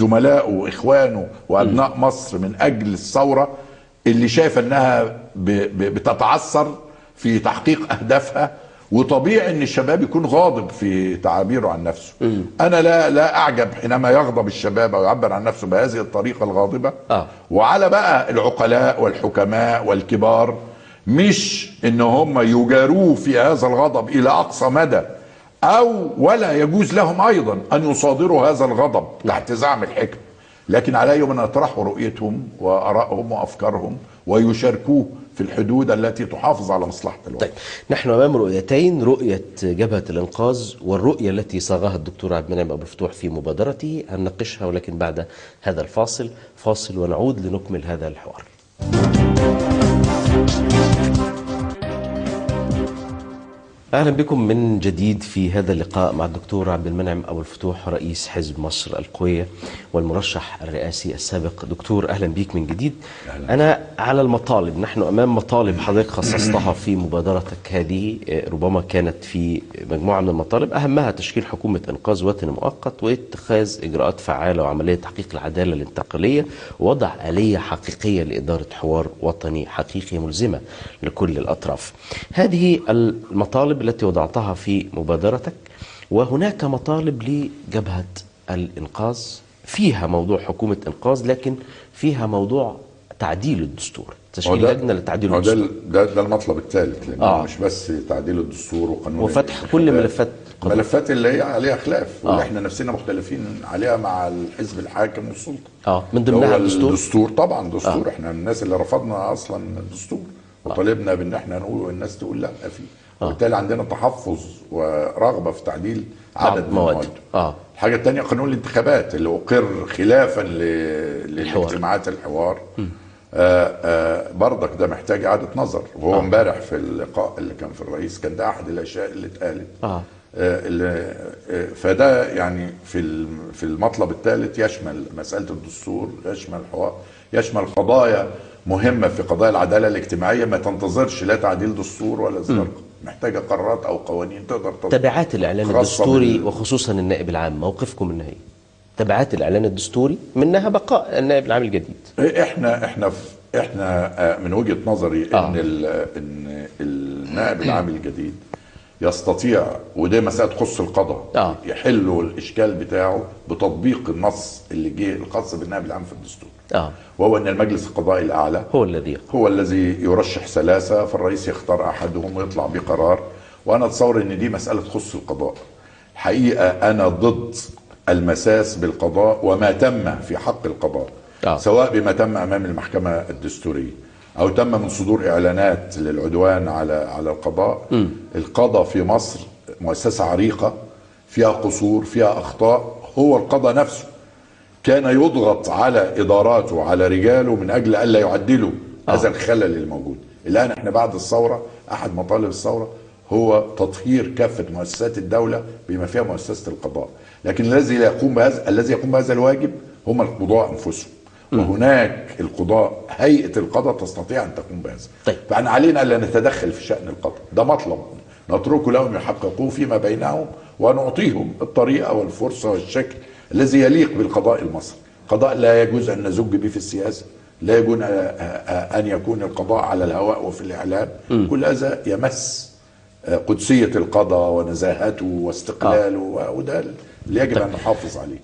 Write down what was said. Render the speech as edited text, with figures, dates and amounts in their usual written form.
زملائه واخوانه وابناء مصر من اجل الثوره اللي شايف انها بتتعثر في تحقيق اهدافها. وطبيعي ان الشباب يكون غاضب في تعابيره عن نفسه. انا لا اعجب حينما يغضب الشباب او يعبر عن نفسه بهذه الطريقه الغاضبه. وعلى بقى العقلاء والحكماء والكبار مش ان هم يجاروه في هذا الغضب الى اقصى مدى، ولا يجوز لهم ايضا ان يصادروا هذا الغضب تحت زعم الحكم، لكن عليهم ان يطرحوا رؤيتهم وارائهم وافكارهم ويشاركوه في الحدود التي تحافظ على مصلحه الوطن. طيب، نحن امام رؤيتين، رؤيه جبهه الانقاذ والرؤيه التي صاغها الدكتور عبد المنعم ابو الفتوح في مبادرته، هنناقشها ولكن بعد هذا فاصل ونعود لنكمل هذا الحوار. أهلا بكم من جديد في هذا اللقاء مع الدكتور عبد المنعم أبو الفتوح، رئيس حزب مصر القوية والمرشح الرئاسي السابق. دكتور أهلا بك من جديد. أنا على المطالب، نحن أمام مطالب حضرتك خصصتها في مبادرتك هذه، ربما كانت في مجموعة من المطالب أهمها تشكيل حكومة إنقاذ وطني مؤقت واتخاذ إجراءات فعالة وعملية تحقيق العدالة الانتقالية ووضع آلية حقيقية لإدارة حوار وطني حقيقي ملزمة لكل الأطراف. هذه المطالب التي وضعتها في مبادرتك، وهناك مطالب لجبهة الإنقاذ فيها موضوع حكومة إنقاذ، لكن فيها موضوع تعديل الدستور، تشكيل لجنة لتعديل الدستور. ده المطلب الثالث، لأنه مش بس تعديل الدستور وقانون وفتح كل ملفات اللي هي عليها خلاف واللي احنا نفسنا مختلفين عليها مع الحزب الحاكم والسلطة. من ضمنها الدستور طبعا. دستور احنا الناس اللي رفضنا اصلا الدستور وطالبنا بان احنا نقول والناس تقول لا فيه، وبالتالي عندنا تحفظ ورغبه في تعديل عدد من المواد. الحاجه الثانيه قانون الانتخابات اللي اقر خلافا لاجتماعات الحوار. برضك ده محتاج اعاده نظر، وهو امبارح في اللقاء اللي كان في الرئيس كان ده احد الاشياء اللي اتقالت. فده يعني في المطلب الثالث يشمل مساله الدستور، يشمل الحوار، يشمل قضايا مهمه في قضايا العداله الاجتماعيه ما تنتظرش لا تعديل دستور ولا اصدار، محتاجه قرارات او قوانين تقدر تبعات الاعلان الدستوري وخصوصا النائب العام، موقفكم النهائي؟ تبعات الاعلان الدستوري منها بقاء النائب العام الجديد. احنا من وجهه نظري ان النائب العام الجديد يستطيع، وده مسألة تخص القضاء، يحلوا الإشكال بتاعه بتطبيق النص اللي جه الخاص بالنائب العام في الدستور. وهو أن المجلس القضائي الأعلى هو الذي يرشح ثلاثة، فالرئيس يختار أحدهم ويطلع بقرار. وأنا أتصور أن دي مسألة تخص القضاء. الحقيقة أنا ضد المساس بالقضاء وما تم في حق القضاء، سواء بما تم أمام المحكمة الدستورية أو تم من صدور إعلانات للعدوان على القضاء. القضاء في مصر مؤسسة عريقة فيها قصور، فيها أخطاء. هو القضاء نفسه كان يضغط على إداراته وعلى رجاله من أجل ألا يعدلوا هذا الخلل الموجود. الآن احنا بعد الثورة أحد مطالب الثورة هو تطهير كافة مؤسسات الدولة بما فيها مؤسسة القضاء، لكن الذي يقوم بهذا الواجب هم القضاء أنفسهم. وهناك القضاء، هيئة القضاء تستطيع أن تقوم بهذا. فأنا علينا ألا نتدخل في شأن القضاء، ده مطلب نتركه لهم يحققوه فيما بينهم، ونعطيهم الطريقة والفرصة والشكل الذي يليق بالقضاء المصري. القضاء لا يجوز أن نزج به في السياسة، لا يجوز أن يكون القضاء على الهواء وفي الإعلام. كل هذا يمس قدسية القضاء ونزاهته واستقلاله، وده اللي يجب أن نحافظ عليه.